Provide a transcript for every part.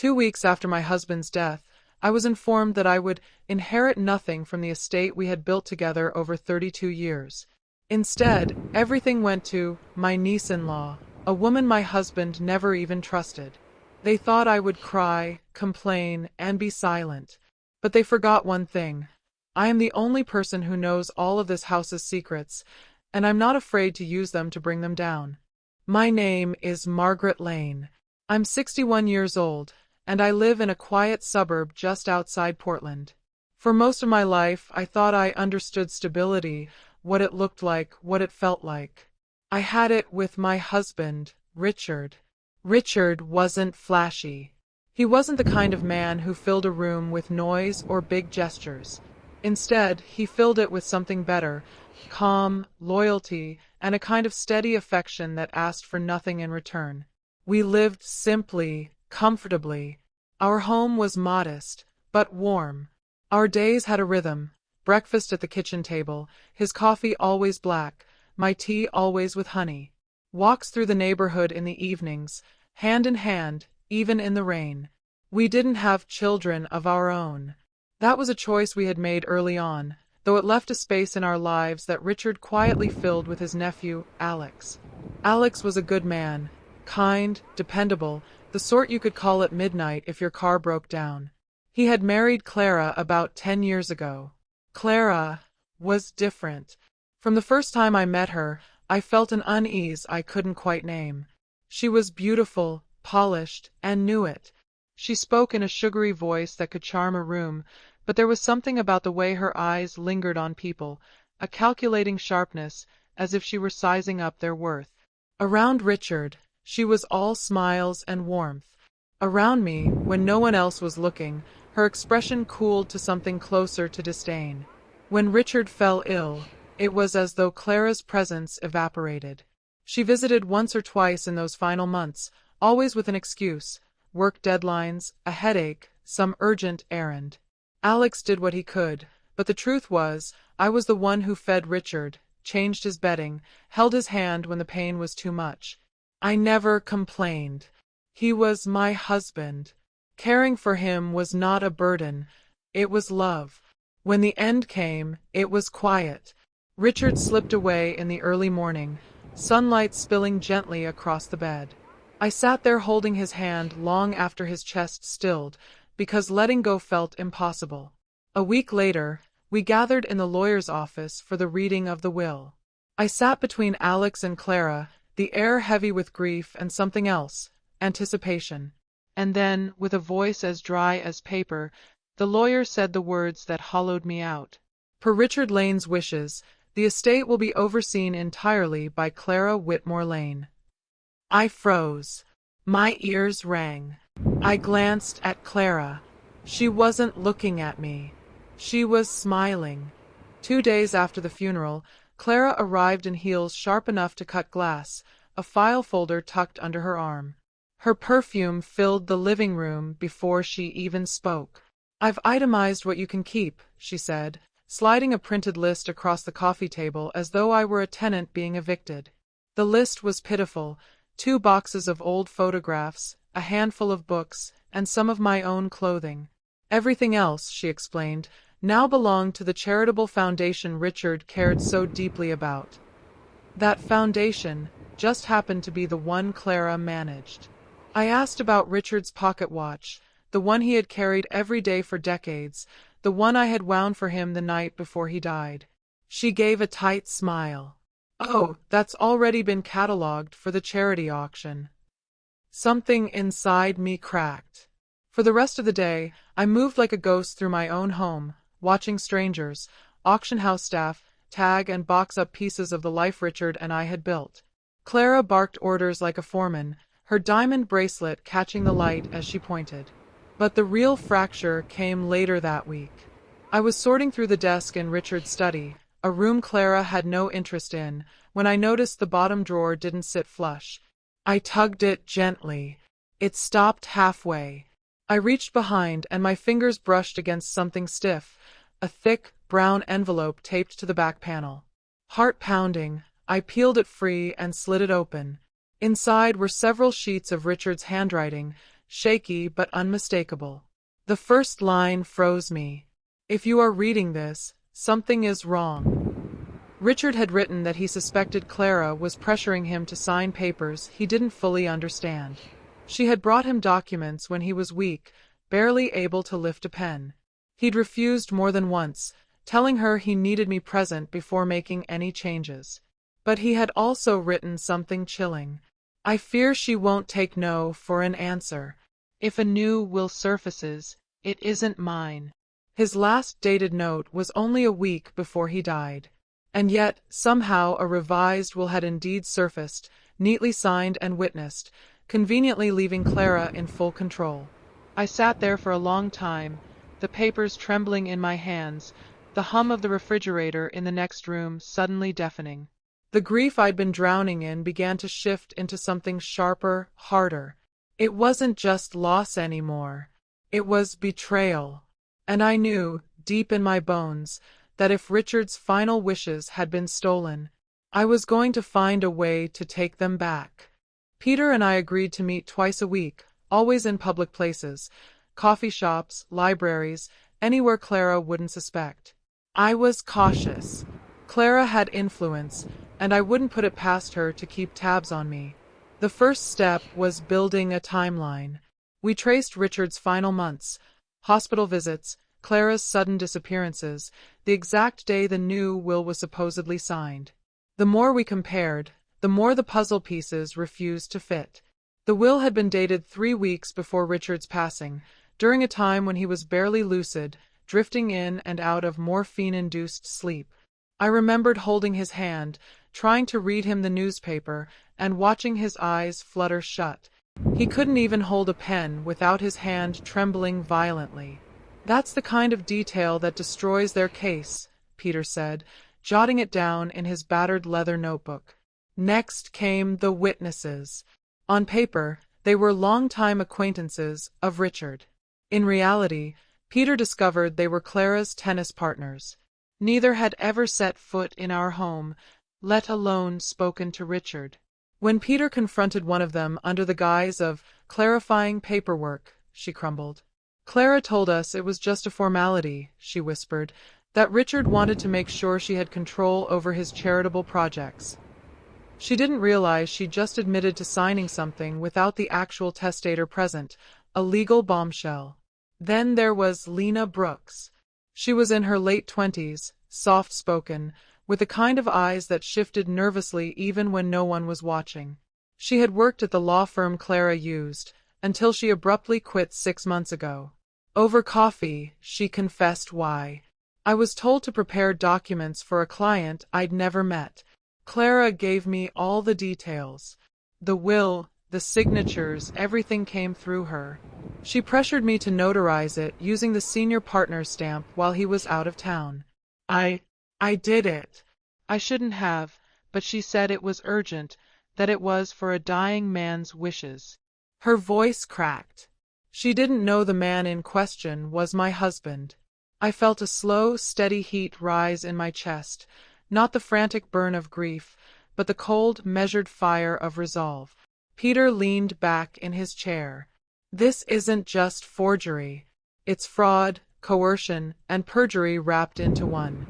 2 weeks after my husband's death, I was informed that I would inherit nothing from the estate we had built together over 32 years. Instead, everything went to my niece-in-law, a woman my husband never even trusted. They thought I would cry, complain, and be silent. But they forgot one thing. I am the only person who knows all of this house's secrets, and I'm not afraid to use them to bring them down. My name is Margaret Lane. I'm 61 years old, and I live in a quiet suburb just outside Portland. For most of my life, I thought I understood stability, what it looked like, what it felt like. I had it with my husband, Richard. Richard wasn't flashy. He wasn't the kind of man who filled a room with noise or big gestures. Instead, he filled it with something better, calm, loyalty, and a kind of steady affection that asked for nothing in return. We lived simply, comfortably. Our home was modest, but warm. Our days had a rhythm. Breakfast at the kitchen table, his coffee always black, my tea always with honey. Walks through the neighborhood in the evenings, hand in hand, even in the rain. We didn't have children of our own. That was a choice we had made early on, though it left a space in our lives that Richard quietly filled with his nephew, Alex. Alex was a good man, kind, dependable, the sort you could call at midnight if your car broke down. He had married Clara about 10 years ago. Clara was different. From the first time I met her, I felt an unease I couldn't quite name. She was beautiful, polished, and knew it. She spoke in a sugary voice that could charm a room, but there was something about the way her eyes lingered on people, a calculating sharpness, as if she were sizing up their worth. Around Richard, she was all smiles and warmth. Around me, when no one else was looking, her expression cooled to something closer to disdain. When Richard fell ill, it was as though Clara's presence evaporated. She visited once or twice in those final months, always with an excuse: work deadlines, a headache, some urgent errand. Alex did what he could, but the truth was, I was the one who fed Richard, changed his bedding, held his hand when the pain was too much. I never complained. He was my husband. Caring for him was not a burden, it was love. When the end came, it was quiet. Richard slipped away in the early morning, sunlight spilling gently across the bed. I sat there holding his hand long after his chest stilled, because letting go felt impossible. A week later, we gathered in the lawyer's office for the reading of the will. I sat between Alex and Clara, the air heavy with grief and something else, anticipation. And then, with a voice as dry as paper, the lawyer said the words that hollowed me out. Per Richard Lane's wishes, the estate will be overseen entirely by Clara Whitmore Lane. I froze. My ears rang. I glanced at Clara. She wasn't looking at me. She was smiling. 2 days after the funeral, Clara arrived in heels sharp enough to cut glass, a file folder tucked under her arm. Her perfume filled the living room before she even spoke. "I've itemized what you can keep," she said, sliding a printed list across the coffee table as though I were a tenant being evicted. The list was pitiful: 2 boxes of old photographs, a handful of books, and some of my own clothing. Everything else, she explained, now belonged to the charitable foundation Richard cared so deeply about. That foundation just happened to be the one Clara managed. I asked about Richard's pocket watch, the one he had carried every day for decades, the one I had wound for him the night before he died. She gave a tight smile. "Oh, that's already been catalogued for the charity auction." Something inside me cracked. For the rest of the day, I moved like a ghost through my own home, watching strangers, auction house staff, tag and box up pieces of the life Richard and I had built. Clara barked orders like a foreman, her diamond bracelet catching the light as she pointed. But the real fracture came later that week. I was sorting through the desk in Richard's study, a room Clara had no interest in, when I noticed the bottom drawer didn't sit flush. I tugged it gently. It stopped halfway. I reached behind and my fingers brushed against something stiff, a thick, brown envelope taped to the back panel. Heart pounding, I peeled it free and slid it open. Inside were several sheets of Richard's handwriting, shaky but unmistakable. The first line froze me. "If you are reading this, something is wrong." Richard had written that he suspected Clara was pressuring him to sign papers he didn't fully understand. She had brought him documents when he was weak, barely able to lift a pen. He'd refused more than once, telling her he needed me present before making any changes. But he had also written something chilling. "I fear she won't take no for an answer. If a new will surfaces, it isn't mine." His last dated note was only a week before he died. And yet, somehow, a revised will had indeed surfaced, neatly signed and witnessed, conveniently leaving Clara in full control. I sat there for a long time, the papers trembling in my hands, the hum of the refrigerator in the next room suddenly deafening. The grief I'd been drowning in began to shift into something sharper, harder. It wasn't just loss anymore. It was betrayal. And I knew, deep in my bones, that if Richard's final wishes had been stolen, I was going to find a way to take them back. Peter and I agreed to meet twice a week, always in public places, coffee shops, libraries, anywhere Clara wouldn't suspect. I was cautious. Clara had influence, and I wouldn't put it past her to keep tabs on me. The first step was building a timeline. We traced Richard's final months, hospital visits, Clara's sudden disappearances, the exact day the new will was supposedly signed. The more we compared, the more the puzzle pieces refused to fit. The will had been dated 3 weeks before Richard's passing, during a time when he was barely lucid, drifting in and out of morphine-induced sleep. I remembered holding his hand, trying to read him the newspaper, and watching his eyes flutter shut. He couldn't even hold a pen without his hand trembling violently. "That's the kind of detail that destroys their case," Peter said, jotting it down in his battered leather notebook. Next came the witnesses. On paper, they were long-time acquaintances of Richard. In reality, Peter discovered they were Clara's tennis partners. Neither had ever set foot in our home, let alone spoken to Richard. When Peter confronted one of them under the guise of clarifying paperwork, she crumbled. "Clara told us it was just a formality," she whispered, "that Richard wanted to make sure she had control over his charitable projects." She didn't realize she'd just admitted to signing something without the actual testator present, a legal bombshell. Then there was Lena Brooks. She was in her late 20s, soft-spoken, with the kind of eyes that shifted nervously even when no one was watching. She had worked at the law firm Clara used, until she abruptly quit 6 months ago. Over coffee, she confessed why. "I was told to prepare documents for a client I'd never met. Clara gave me all the details. The will, the signatures, everything came through her. She pressured me to notarize it using the senior partner's stamp while he was out of town. I did it. I shouldn't have, but she said it was urgent, that it was for a dying man's wishes." Her voice cracked. She didn't know the man in question was my husband. I felt a slow, steady heat rise in my chest, not the frantic burn of grief, but the cold, measured fire of resolve. Peter leaned back in his chair. "This isn't just forgery. It's fraud, coercion, and perjury wrapped into one."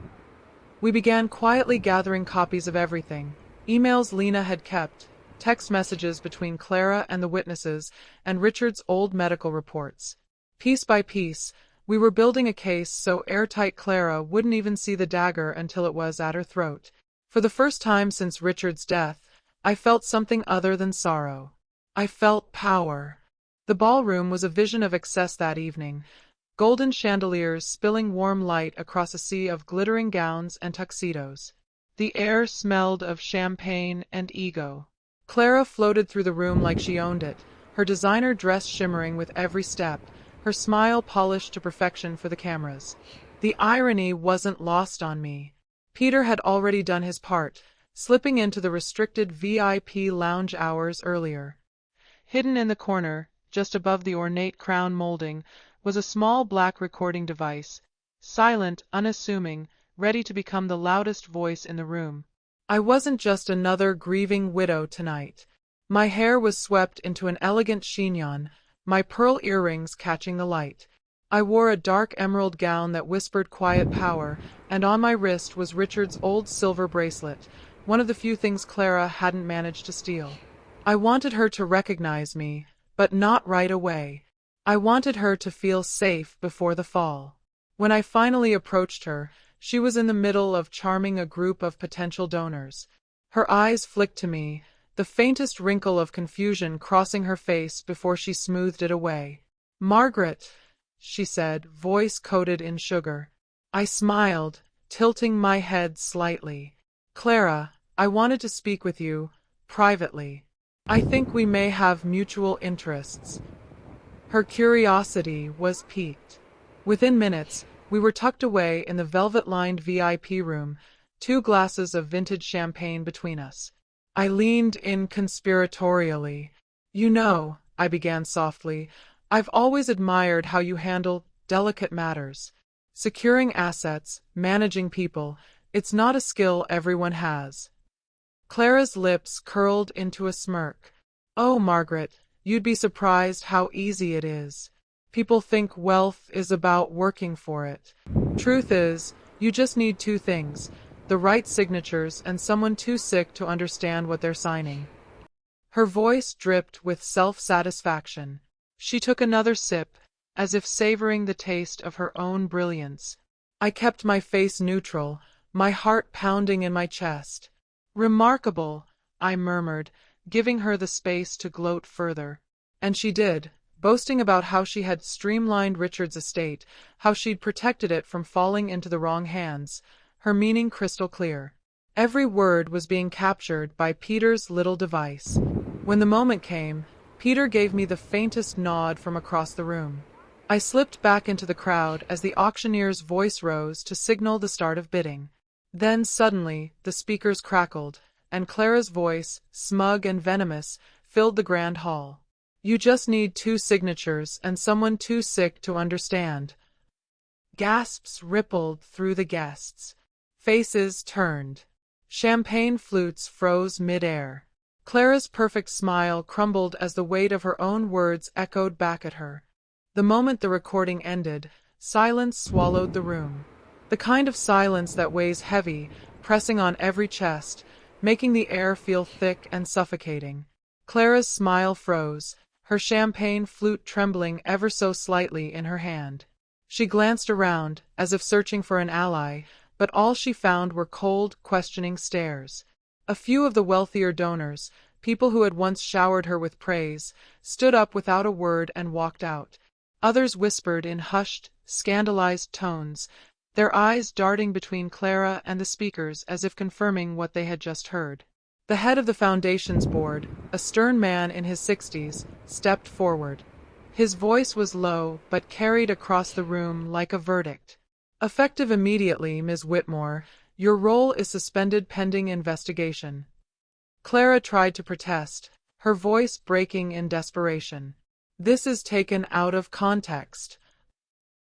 We began quietly gathering copies of everything. Emails Lena had kept, text messages between Clara and the witnesses, and Richard's old medical reports. Piece by piece, we were building a case so airtight Clara wouldn't even see the dagger until it was at her throat. For the first time since Richard's death, I felt something other than sorrow. I felt power. The ballroom was a vision of excess that evening, golden chandeliers spilling warm light across a sea of glittering gowns and tuxedos. The air smelled of champagne and ego. Clara floated through the room like she owned it, her designer dress shimmering with every step, her smile polished to perfection for the cameras. The irony wasn't lost on me. Peter had already done his part, slipping into the restricted VIP lounge hours earlier. Hidden in the corner, just above the ornate crown molding, was a small black recording device, silent, unassuming, ready to become the loudest voice in the room. I wasn't just another grieving widow tonight. My hair was swept into an elegant chignon, my pearl earrings catching the light. I wore a dark emerald gown that whispered quiet power, and on my wrist was Richard's old silver bracelet, one of the few things Clara hadn't managed to steal. I wanted her to recognize me, but not right away. I wanted her to feel safe before the fall. When I finally approached her, she was in the middle of charming a group of potential donors. Her eyes flicked to me, the faintest wrinkle of confusion crossing her face before she smoothed it away. "Margaret," she said, voice coated in sugar. I smiled, tilting my head slightly. "Clara, I wanted to speak with you, privately. I think we may have mutual interests." Her curiosity was piqued. Within minutes, we were tucked away in the velvet-lined VIP room, 2 glasses of vintage champagne between us. I leaned in conspiratorially. "You know," I began softly, "I've always admired how you handle delicate matters. Securing assets, managing people, it's not a skill everyone has." Clara's lips curled into a smirk. "Oh, Margaret, you'd be surprised how easy it is. People think wealth is about working for it. Truth is, you just need 2 things, the right signatures and someone too sick to understand what they're signing." Her voice dripped with self-satisfaction. She took another sip, as if savoring the taste of her own brilliance. I kept my face neutral, my heart pounding in my chest. "Remarkable," I murmured, giving her the space to gloat further. And she did, boasting about how she had streamlined Richard's estate, how she'd protected it from falling into the wrong hands, her meaning crystal clear. Every word was being captured by Peter's little device. When the moment came, Peter gave me the faintest nod from across the room. I slipped back into the crowd as the auctioneer's voice rose to signal the start of bidding. Then suddenly, the speakers crackled, and Clara's voice, smug and venomous, filled the grand hall. "You just need 2 signatures and someone too sick to understand." Gasps rippled through the guests. Faces turned. Champagne flutes froze mid-air. Clara's perfect smile crumbled as the weight of her own words echoed back at her. The moment the recording ended, silence swallowed the room. The kind of silence that weighs heavy, pressing on every chest, making the air feel thick and suffocating. Clara's smile froze, her champagne flute trembling ever so slightly in her hand. She glanced around, as if searching for an ally, but all she found were cold, questioning stares. A few of the wealthier donors, people who had once showered her with praise, stood up without a word and walked out. Others whispered in hushed, scandalized tones, their eyes darting between Clara and the speakers as if confirming what they had just heard. The head of the foundation's board, a stern man in his 60s, stepped forward. His voice was low, but carried across the room like a verdict. "Effective immediately, Ms. Whitmore. Your role is suspended pending investigation." Clara tried to protest, her voice breaking in desperation. "This is taken out of context."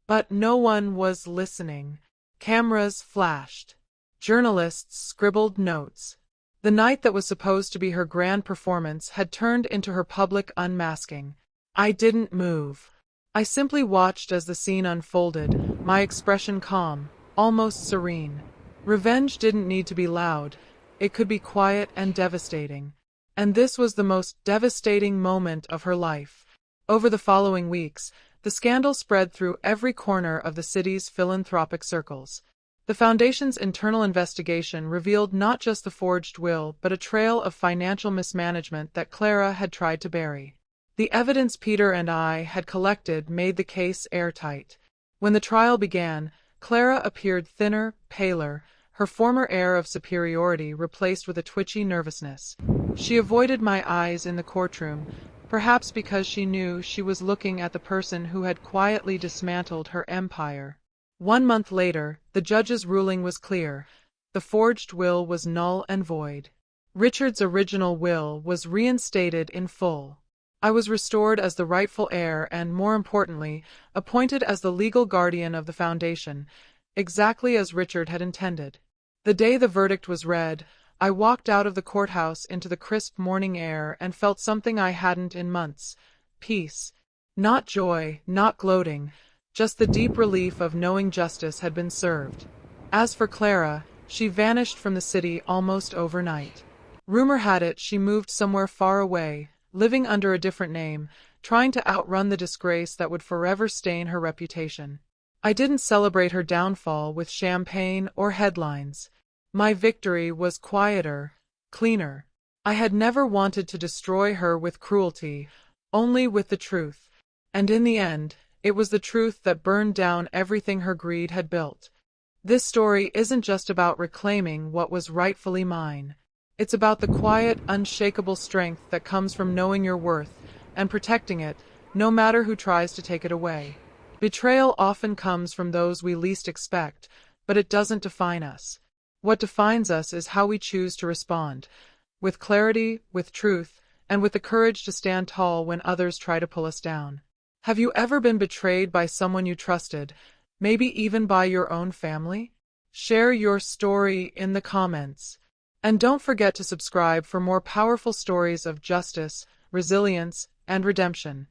But no one was listening. Cameras flashed. Journalists scribbled notes. The night that was supposed to be her grand performance had turned into her public unmasking. I didn't move. I simply watched as the scene unfolded, my expression calm, almost serene. Revenge didn't need to be loud. It could be quiet and devastating. And this was the most devastating moment of her life. Over the following weeks, the scandal spread through every corner of the city's philanthropic circles. The Foundation's internal investigation revealed not just the forged will, but a trail of financial mismanagement that Clara had tried to bury. The evidence Peter and I had collected made the case airtight. When the trial began, Clara appeared thinner, paler, her former air of superiority replaced with a twitchy nervousness. She avoided my eyes in the courtroom, perhaps because she knew she was looking at the person who had quietly dismantled her empire. 1 month later, the judge's ruling was clear. The forged will was null and void. Richard's original will was reinstated in full. I was restored as the rightful heir and, more importantly, appointed as the legal guardian of the Foundation, exactly as Richard had intended. The day the verdict was read, I walked out of the courthouse into the crisp morning air and felt something I hadn't in months: peace. Not joy, not gloating, just the deep relief of knowing justice had been served. As for Clara, she vanished from the city almost overnight. Rumor had it she moved somewhere far away, living under a different name, trying to outrun the disgrace that would forever stain her reputation. I didn't celebrate her downfall with champagne or headlines. My victory was quieter, cleaner. I had never wanted to destroy her with cruelty, only with the truth. And in the end, it was the truth that burned down everything her greed had built. This story isn't just about reclaiming what was rightfully mine. It's about the quiet, unshakable strength that comes from knowing your worth and protecting it, no matter who tries to take it away. Betrayal often comes from those we least expect, but it doesn't define us. What defines us is how we choose to respond, with clarity, with truth, and with the courage to stand tall when others try to pull us down. Have you ever been betrayed by someone you trusted, maybe even by your own family? Share your story in the comments. And don't forget to subscribe for more powerful stories of justice, resilience, and redemption.